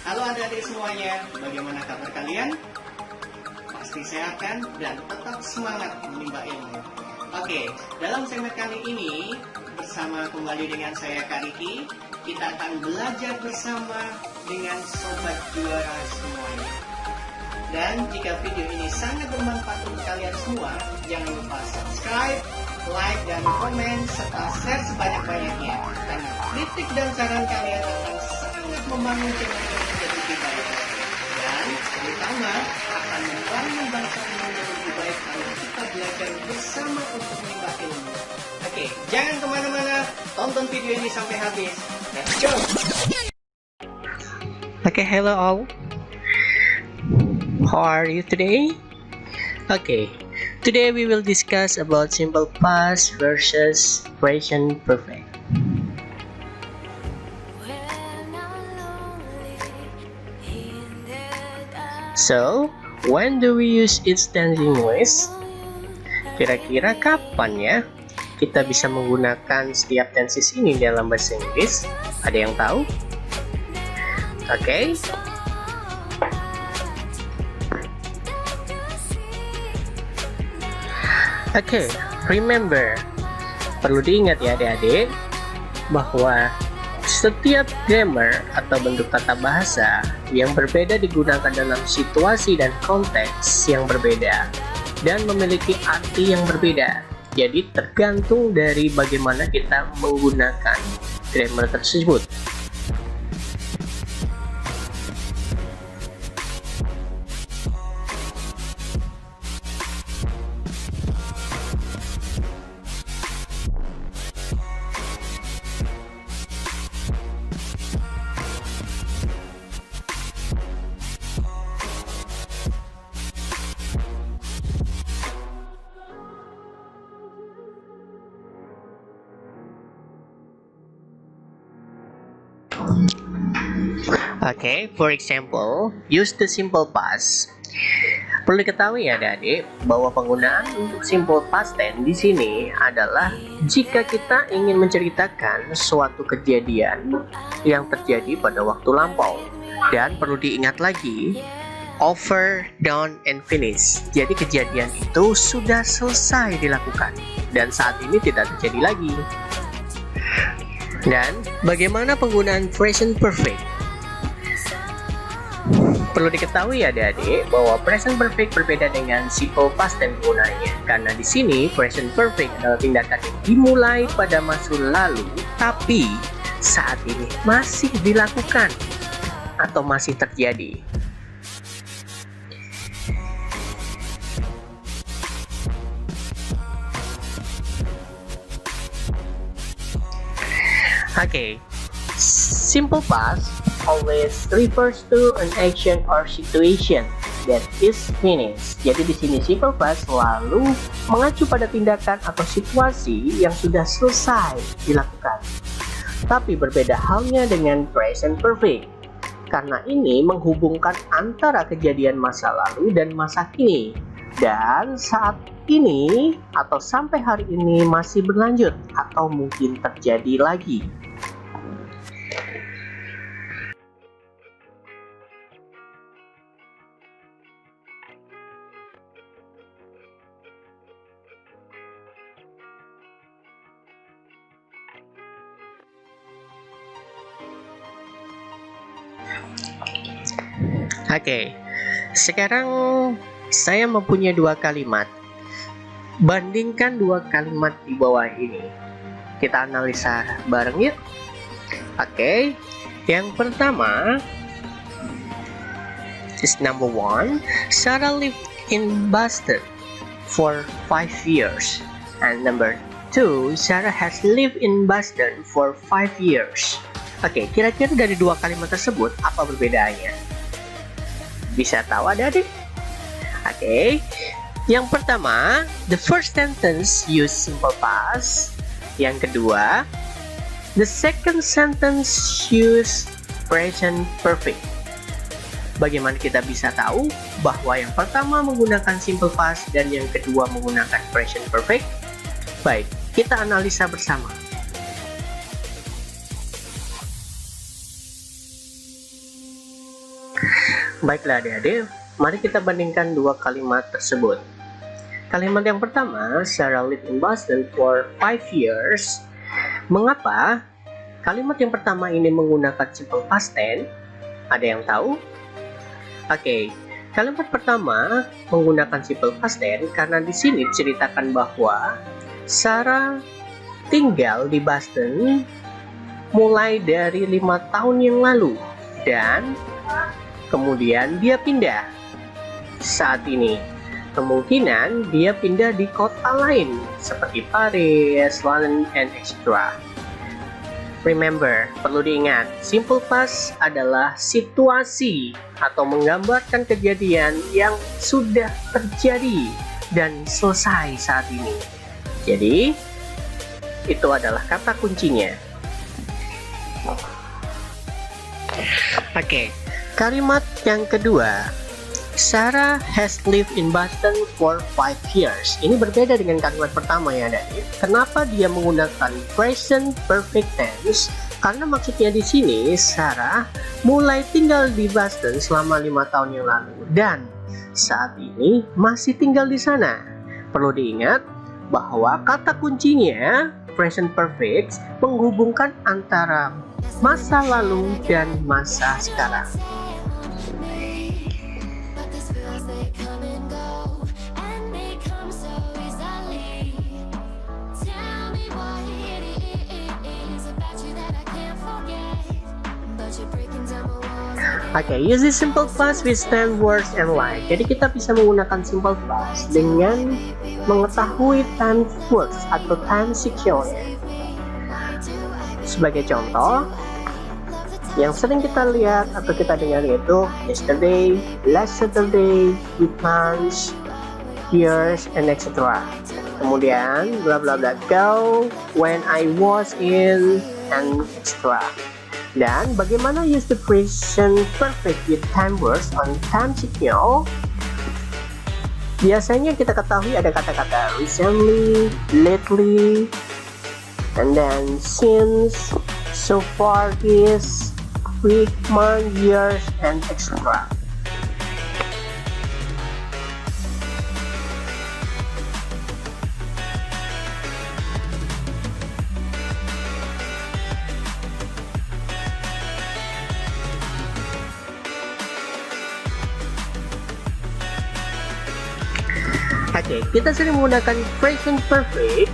Halo adik-adik semuanya, bagaimana kabar kalian? Pasti sehat kan? Dan tetap semangat menimba ilmu. Oke, dalam segmen kali ini bersama kembali dengan saya Kariki, kita akan belajar bersama dengan sobat juara semuanya. Dan jika video ini sangat bermanfaat untuk kalian semua, jangan lupa subscribe, like, dan komen, serta share sebanyak-banyaknya. Karena kritik dan saran kalian akan sangat membangun channel ini menjadi lebih baik. Dan terutama akan membangun bangsa ini menjadi lebih baik kalau kita belajar bersama untuk menimba ilmu. Oke, jangan kemana-mana, tonton video ini sampai habis. Let's go! Okay, hello all. How are you today? Okay, today we will discuss about simple past versus present perfect. So, when do we use instant English? Kira-kira kapan ya kita bisa menggunakan setiap tenses ini dalam bahasa Inggris? Ada yang tahu? Okay. Oke, remember, perlu diingat ya adik-adik, bahwa setiap grammar atau bentuk tata bahasa yang berbeda digunakan dalam situasi dan konteks yang berbeda dan memiliki arti yang berbeda. Jadi tergantung dari bagaimana kita menggunakan grammar tersebut. Okay, for example, use the simple past. Perlu diketahui ya adik-adik bahwa penggunaan untuk simple past tense di sini adalah jika kita ingin menceritakan suatu kejadian yang terjadi pada waktu lampau. Dan perlu diingat lagi, over, done, and finish. Jadi kejadian itu sudah selesai dilakukan dan saat ini tidak terjadi lagi. Dan bagaimana penggunaan present perfect? Perlu diketahui ya adik-adik bahwa present perfect berbeda dengan simple past tense penggunaannya. Karena di sini present perfect adalah tindakan yang dimulai pada masa lalu tapi saat ini masih dilakukan atau masih terjadi. Okay, simple past always refers to an action or situation that is finished. Jadi di sini simple past selalu mengacu pada tindakan atau situasi yang sudah selesai dilakukan. Tapi berbeda halnya dengan present perfect, karena ini menghubungkan antara kejadian masa lalu dan masa kini. Dan saat ini atau sampai hari ini masih berlanjut atau mungkin terjadi lagi. Oke, sekarang saya mempunyai dua kalimat. Bandingkan dua kalimat di bawah ini. Kita analisa bareng yuk. Oke, yang pertama is number one. Sarah lived in Boston for 5 years. And number two, Sarah has lived in Boston for 5 years. Oke, kira-kira dari dua kalimat tersebut apa perbedaannya? Bisa tahu adik-adik? Oke, yang pertama, the first sentence use simple past. Yang kedua, the second sentence use present perfect. bagaimana kita bisa tahu bahwa yang pertama menggunakan simple past dan yang kedua menggunakan present perfect? Baik, kita analisa bersama. Baiklah adik-adik, mari kita bandingkan dua kalimat tersebut. Kalimat yang pertama, Sarah lived in Boston for 5 years. Mengapa kalimat yang pertama ini menggunakan simple past tense? Ada yang tahu? Oke, kalimat pertama menggunakan simple past tense karena di sini diceritakan bahwa Sarah tinggal di Boston mulai dari 5 tahun yang lalu dan kemudian dia pindah. Saat ini kemungkinan dia pindah di kota lain seperti Paris, London, and etc. Remember, perlu diingat, simple past adalah situasi atau menggambarkan kejadian yang sudah terjadi dan selesai saat ini. Jadi, itu adalah kata kuncinya. Oke, kalimat yang kedua, Sarah has lived in Boston for 5 years. Ini berbeda dengan kalimat pertama ya adik. Kenapa dia menggunakan present perfect tense? Karena maksudnya di sini Sarah mulai tinggal di Boston selama 5 tahun yang lalu dan saat ini masih tinggal di sana. Perlu diingat bahwa kata kuncinya present perfect menghubungkan antara masa lalu dan masa sekarang. Oke, use the simple past with time, words, and like. Jadi kita bisa menggunakan simple past dengan mengetahui time words atau time section. Sebagai contoh, yang sering kita lihat atau kita dengar yaitu yesterday, last Saturday, with months, years, and etc. Kemudian bla bla bla go, when I was in, and etc. Dan bagaimana use the present perfect with time words on time signal? Biasanya kita ketahui ada kata-kata recently, lately, and then since, so far, is, week, month, years, and etc. Oke, kita sering menggunakan present perfect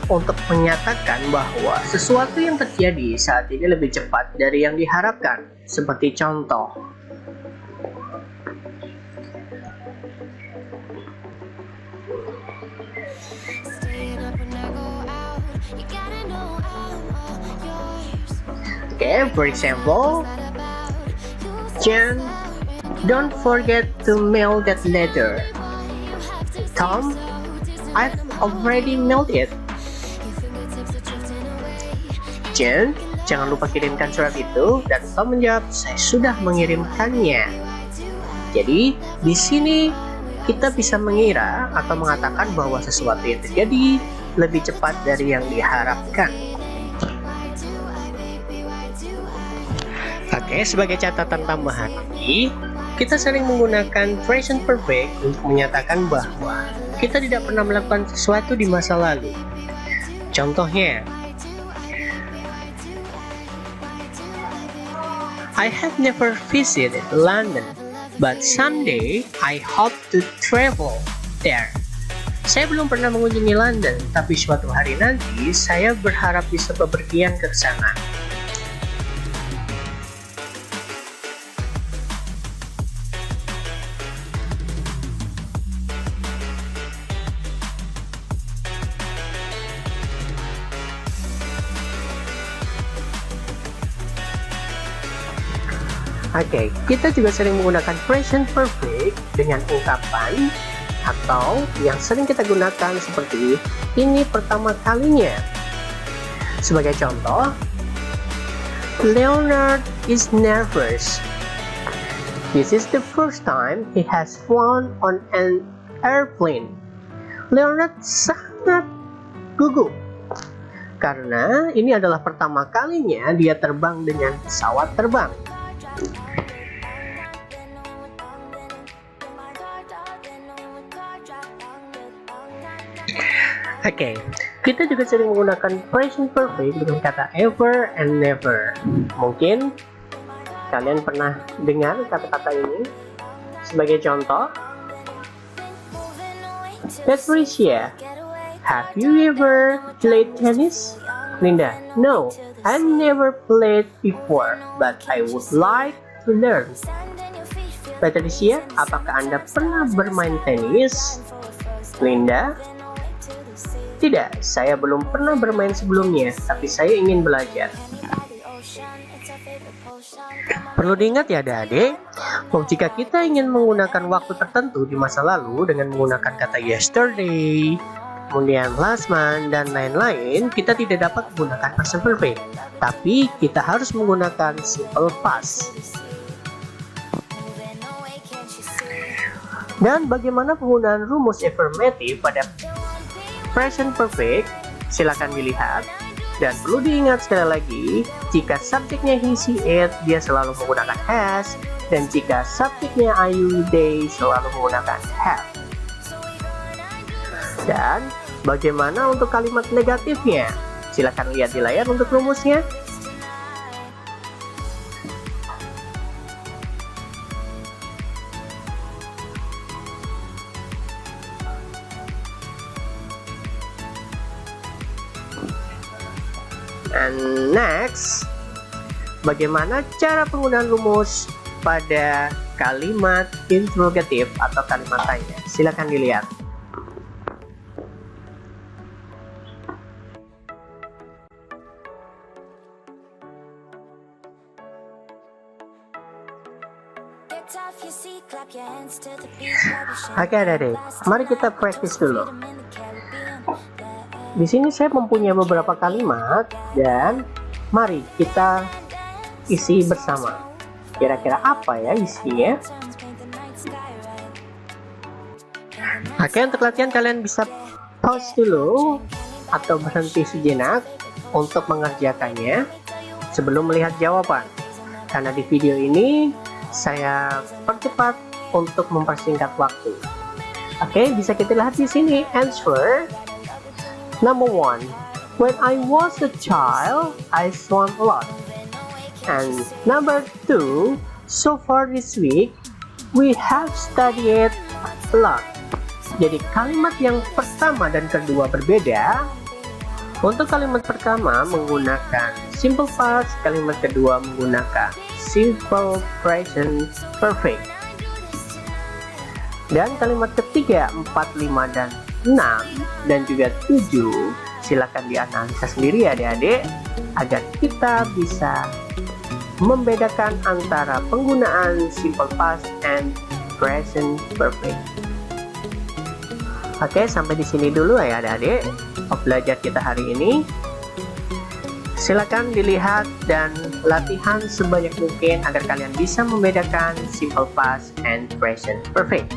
untuk menyatakan bahwa sesuatu yang terjadi saat ini lebih cepat dari yang diharapkan. Seperti contoh, for example, Jan, don't forget to mail that letter. Tom, I've already mailed it. Jen, jangan lupa kirimkan surat itu. Dan Tom menjawab, saya sudah mengirimkannya. Jadi, di sini kita bisa mengira atau mengatakan bahwa sesuatu yang terjadi lebih cepat dari yang diharapkan. Oke, sebagai catatan tambahan lagi, kita sering menggunakan present perfect untuk menyatakan bahwa kita tidak pernah melakukan sesuatu di masa lalu. Contohnya, I have never visited London, but someday I hope to travel there. Saya belum pernah mengunjungi London, tapi suatu hari nanti saya berharap bisa bepergian ke sana. Oke, kita juga sering menggunakan present perfect dengan ungkapan atau yang sering kita gunakan seperti ini pertama kalinya. Sebagai contoh, Leonard is nervous. This is the first time he has flown on an airplane. Leonard sangat gugup karena ini adalah pertama kalinya dia terbang dengan pesawat terbang. Oke, kita juga sering menggunakan present perfect dengan kata ever and never. Mungkin kalian pernah dengar kata-kata ini. Sebagai contoh, Patricia, have you ever played tennis? Linda, no, I never played before, but I would like to learn. Patricia, apakah Anda pernah bermain tenis? Linda, tidak, saya belum pernah bermain sebelumnya, tapi saya ingin belajar. Perlu diingat ya adik-adik, jika kita ingin menggunakan waktu tertentu di masa lalu dengan menggunakan kata yesterday, kemudian last month, dan lain-lain, kita tidak dapat menggunakan present perfect, tapi kita harus menggunakan simple past. Dan bagaimana penggunaan rumus affirmative pada present perfect? Silakan dilihat. Dan perlu diingat sekali lagi, jika subjeknya he, she, it, dia selalu menggunakan has, dan jika subjeknya I, you, they selalu menggunakan have. Dan bagaimana untuk kalimat negatifnya? Silakan lihat di layar untuk rumusnya. And next, bagaimana cara penggunaan rumus pada kalimat interrogatif atau kalimat tanya? Silakan dilihat. Oke adik-adik, mari kita practice dulu. Di sini saya mempunyai beberapa kalimat dan mari kita isi bersama. Kira-kira apa ya isinya? Oke, untuk latihan kalian bisa pause dulu atau berhenti sejenak untuk mengerjakannya sebelum melihat jawaban. Karena di video ini saya percepat untuk mempersingkat waktu. Oke, bisa kita lihat di sini answer. Number 1, when I was a child, I swam a lot. And number 2, so far this week, we have studied a lot. Jadi kalimat yang pertama dan kedua berbeda. Untuk kalimat pertama menggunakan simple past, kalimat kedua menggunakan simple present perfect. Dan kalimat ketiga 4, 5, dan 6 dan juga 7 silakan dianalisa sendiri ya adik-adik agar kita bisa membedakan antara penggunaan simple past and present perfect. Oke, sampai di sini dulu ya adik-adik belajar kita hari ini. Silakan dilihat dan latihan sebanyak mungkin agar kalian bisa membedakan simple past and present perfect.